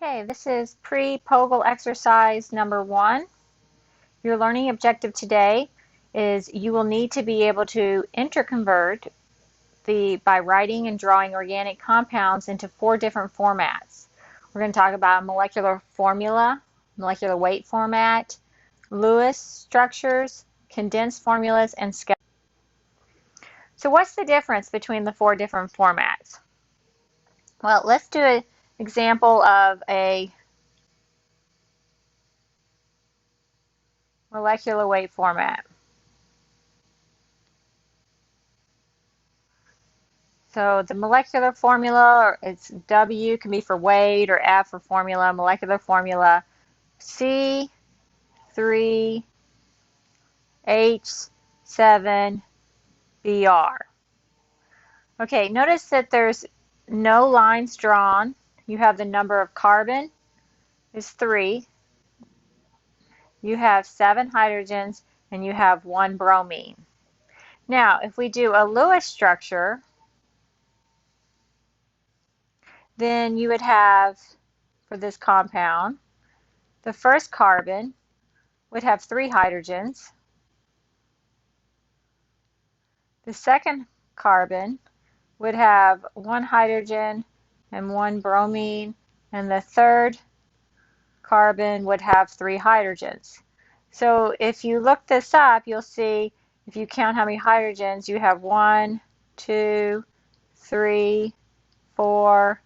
Okay, this is pre-POGIL exercise number 1. Your learning objective today is you will need to be able to interconvert by writing and drawing organic compounds into 4 different formats. We're going to talk about molecular formula, molecular weight format, Lewis structures, condensed formulas, and skeletal. So what's the difference between the 4 different formats? Well, let's do an example of a molecular weight format. So the molecular formula, it's W, can be for weight, or F for formula, molecular formula, C3H7Br. Okay, notice that there's no lines drawn. You have the number of carbon is 3. You have 7 hydrogens, and you have 1 bromine. Now, if we do a Lewis structure, then you would have, for this compound, the first carbon would have 3 hydrogens. The second carbon would have 1 hydrogen and 1 bromine, and the third carbon would have 3 hydrogens. So if you look this up, you'll see, if you count how many hydrogens, you have 1, 2, 3, 4,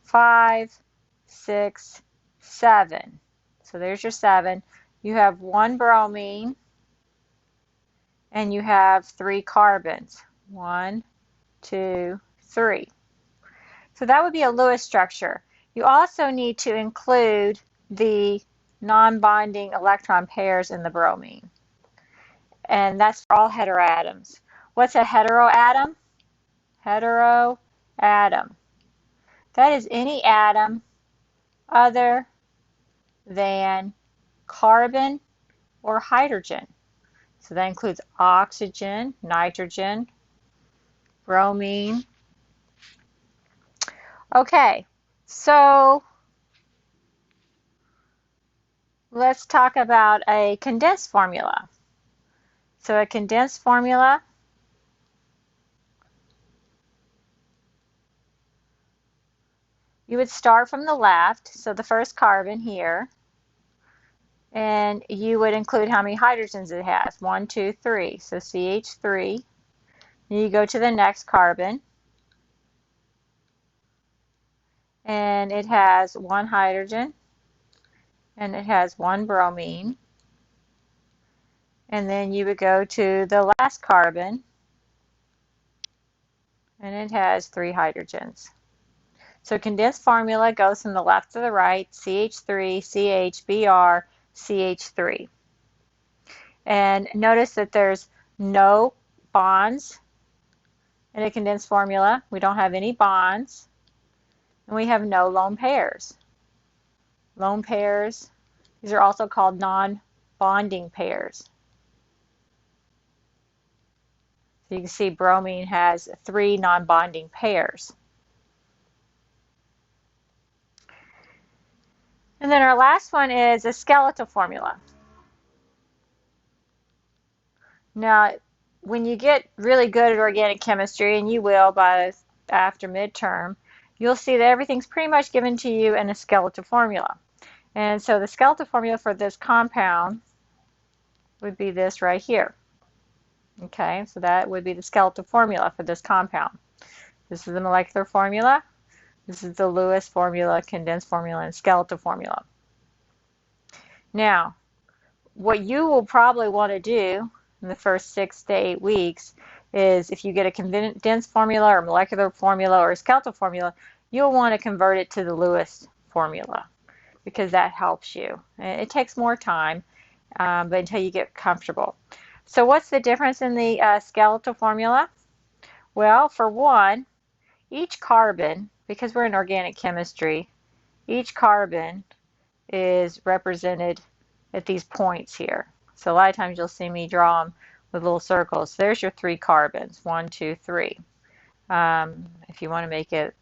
5, 6, 7. So there's your 7. You have 1 bromine, and you have 3 carbons. 1, 2, 3. So that would be a Lewis structure. You also need to include the non-bonding electron pairs in the bromine. And that's for all heteroatoms. What's a heteroatom? Heteroatom. That is any atom other than carbon or hydrogen. So that includes oxygen, nitrogen, bromine. Okay, so let's talk about a condensed formula. So a condensed formula you would start from the left, so the first carbon here, and you would include how many hydrogens it has. 1, 2, 3, so CH3. You go to the next carbon, and it has 1 hydrogen, and it has 1 bromine. And then you would go to the last carbon, and it has 3 hydrogens. So condensed formula goes from the left to the right, CH3, CH, Br, CH3. And notice that there's no bonds in a condensed formula. We don't have any bonds. And we have no lone pairs. Lone pairs, these are also called non-bonding pairs. So you can see bromine has 3 non-bonding pairs. And then our last one is a skeletal formula. Now, when you get really good at organic chemistry, and you will by after midterm, you'll see that everything's pretty much given to you in a skeletal formula. And so the skeletal formula for this compound would be this right here. Okay, so that would be the skeletal formula for this compound. This is the molecular formula. This is the Lewis formula, condensed formula, and skeletal formula. Now, what you will probably want to do in the first 6 to 8 weeks is, if you get a condensed formula or molecular formula or a skeletal formula, you'll want to convert it to the Lewis formula, because that helps you. It takes more time, but until you get comfortable. So what's the difference in the skeletal formula? Well, for one, each carbon, because we're in organic chemistry, each carbon is represented at these points here. So a lot of times you'll see me draw them with little circles. There's your 3 carbons, 1, 2, 3. If you want to make it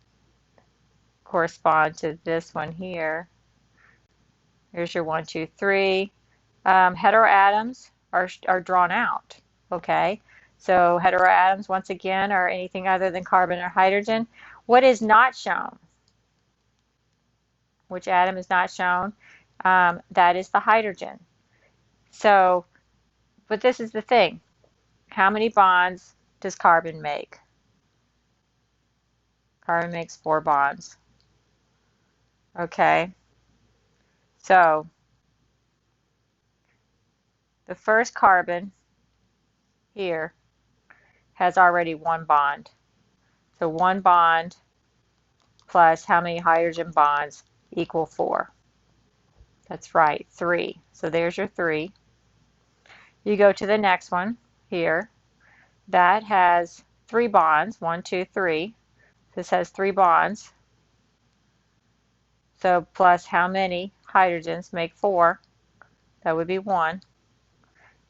correspond to this one here, Here's your 1, 2, 3. Heteroatoms are drawn out. Okay, so heteroatoms once again are anything other than carbon or hydrogen. What is not shown? Which atom is not shown? That is the hydrogen. So, but this is the thing. How many bonds does carbon make? Carbon makes 4 bonds. Okay, so the first carbon here has already 1 bond. So 1 bond plus how many hydrogen bonds equal 4? That's right, 3. So there's your 3. You go to the next one here. That has 3 bonds, 1, 2, 3. This has 3 bonds. So plus how many hydrogens make 4? That would be 1.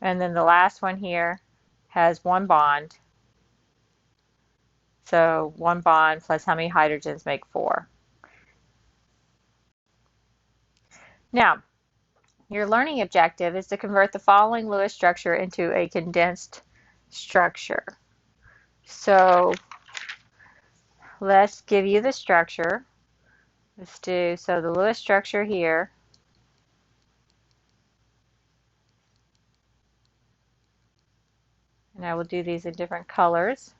And then the last one here has 1 bond. So 1 bond plus how many hydrogens make 4? Now, your learning objective is to convert the following Lewis structure into a condensed structure. So let's give you the structure. Let's do, so the Lewis structure here. And I will do these in different colors.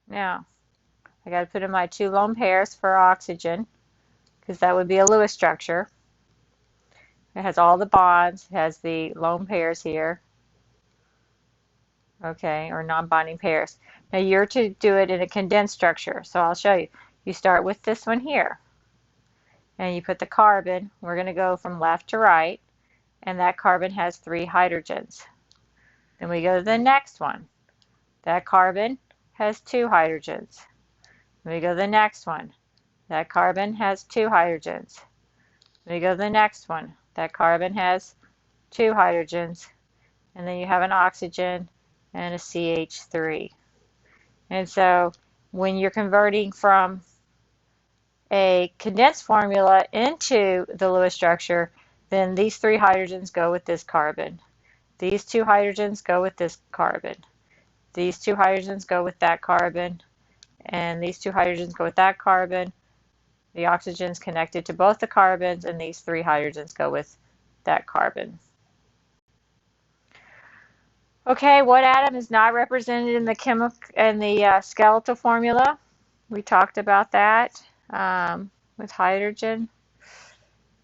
Now, I got to put in my 2 lone pairs for oxygen, because that would be a Lewis structure. It has all the bonds, it has the lone pairs here. Okay, or non-bonding pairs. Now you're to do it in a condensed structure, so I'll show you. You start with this one here, and you put the carbon. We're going to go from left to right, and that carbon has 3 hydrogens. Then we go to the next one. That carbon has 2 hydrogens. Then we go to the next one. That carbon has 2 hydrogens. Then we go to the next one. That carbon has 2 hydrogens. And then you have an oxygen and a CH3. And so when you're converting from a condensed formula into the Lewis structure, then these 3 hydrogens go with this carbon. These 2 hydrogens go with this carbon. These 2 hydrogens go with that carbon. And these 2 hydrogens go with that carbon. The oxygen's connected to both the carbons, and these 3 hydrogens go with that carbon. Okay, what atom is not represented in the skeletal formula? We talked about that with hydrogen.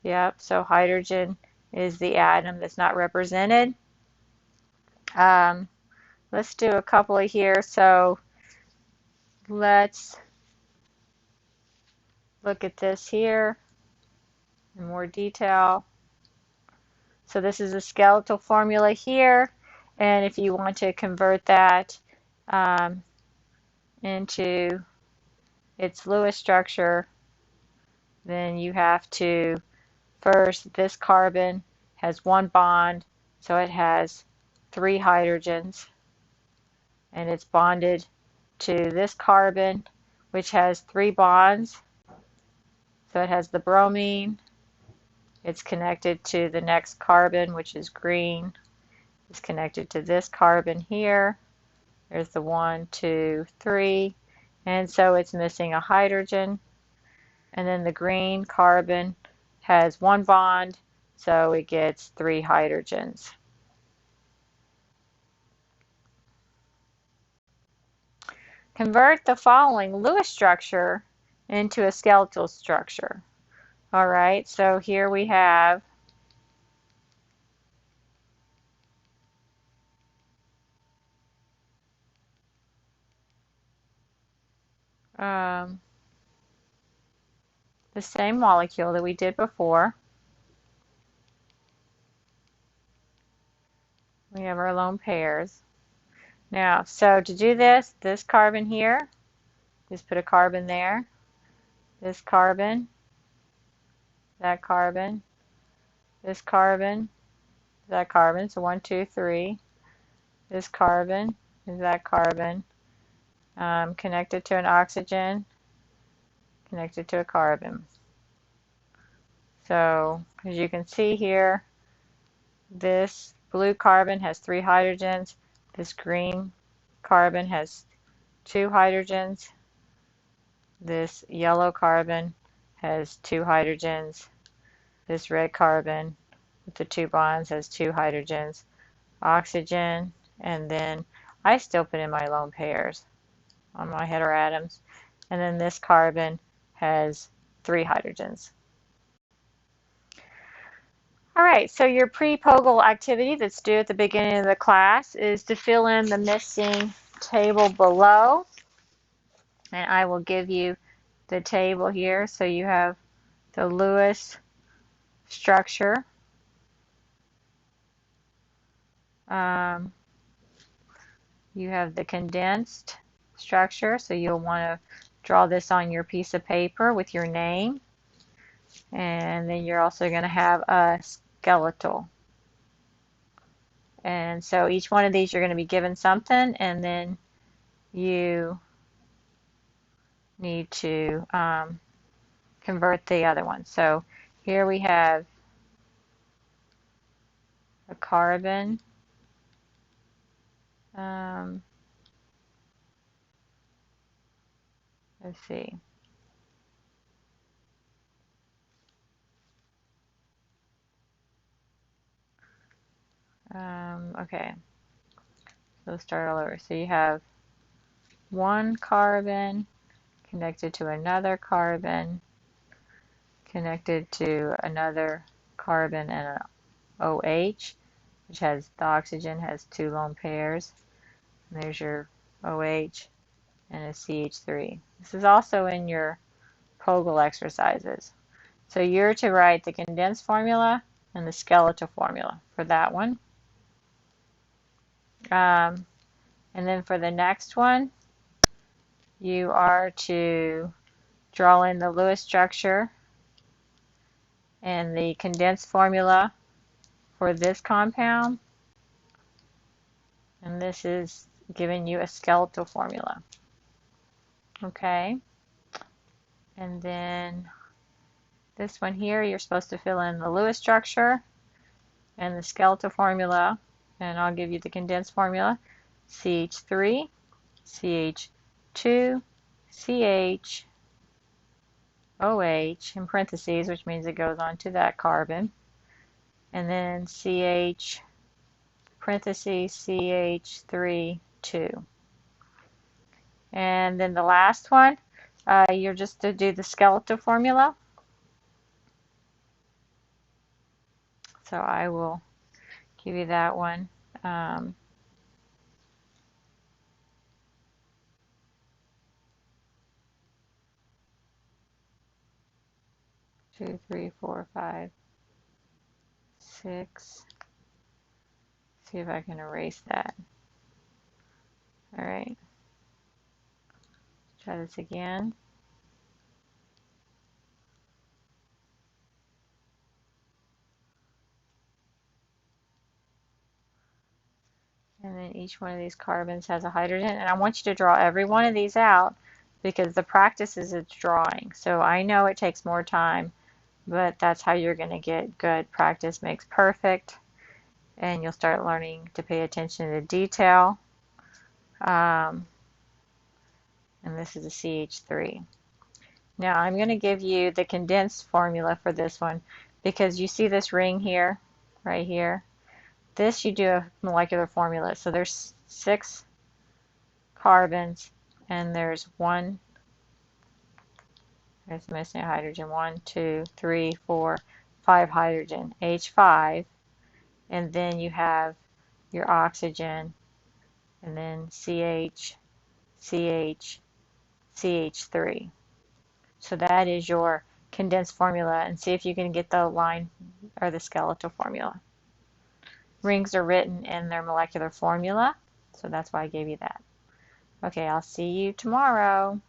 Yep, so hydrogen is the atom that's not represented. Let's do a couple of here. So let's look at this here in more detail. So this is a skeletal formula here, and if you want to convert that into its Lewis structure, then you have to first, this carbon has 1 bond, so it has 3 hydrogens, and it's bonded to this carbon, which has 3 bonds. So it has the bromine. It's connected to the next carbon, which is green. It's connected to this carbon here. There's the 1, 2, 3. And so it's missing a hydrogen. And then the green carbon has 1 bond, so it gets 3 hydrogens. Convert the following Lewis structure into a skeletal structure. All right, so here we have the same molecule that we did before. We have our lone pairs. Now, so to do this, this carbon here, just put a carbon there. This carbon, that carbon, This carbon is that carbon, so 1, 2, 3. This carbon is that carbon, connected to an oxygen, connected to a carbon. So as you can see here, this blue carbon has 3 hydrogens. This green carbon has 2 hydrogens. This yellow carbon has 2 hydrogens. This red carbon with the 2 bonds has 2 hydrogens. Oxygen, and then I still put in my lone pairs on my heteroatoms. And then this carbon has 3 hydrogens. All right, so your pre-POGIL activity that's due at the beginning of the class is to fill in the missing table below. And I will give you the table here. So you have the Lewis structure. You have the condensed structure. So you'll want to draw this on your piece of paper with your name. And then you're also going to have a skeletal. And so each one of these you're going to be given something, and then you need to convert the other one. So here we have a carbon. Let's see. Okay, so let's start all over. So you have one carbon connected to another carbon, connected to another carbon and an OH, which has the oxygen has 2 lone pairs. And there's your OH and a CH3. This is also in your POGIL exercises. So you're to write the condensed formula and the skeletal formula for that one. And then for the next one, you are to draw in the Lewis structure and the condensed formula for this compound. And this is giving you a skeletal formula. Okay. And then this one here, you're supposed to fill in the Lewis structure and the skeletal formula. And I'll give you the condensed formula. CH3, CH2, CH, OH in parentheses, which means it goes on to that carbon. And then CH, parentheses, CH3, 2. And then the last one, you're just to do the skeletal formula. So I will give you that one. 2, 3, 4, 5, 6. See if I can erase that. All right. Try this again. And then each one of these carbons has a hydrogen. And I want you to draw every one of these out because the practice is it's drawing. So I know it takes more time, but that's how you're going to get good. Practice makes perfect. And you'll start learning to pay attention to detail. And this is a CH3. Now I'm going to give you the condensed formula for this one because you see this ring here, right here. This you do a molecular formula. So there's 6 carbons and there's missing a hydrogen. 1, 2, 3, 4, 5 hydrogen, H5. And then you have your oxygen and then CH, CH, CH3. So that is your condensed formula, and see if you can get the line or the skeletal formula. Rings are written in their molecular formula, so that's why I gave you that. Okay, I'll see you tomorrow.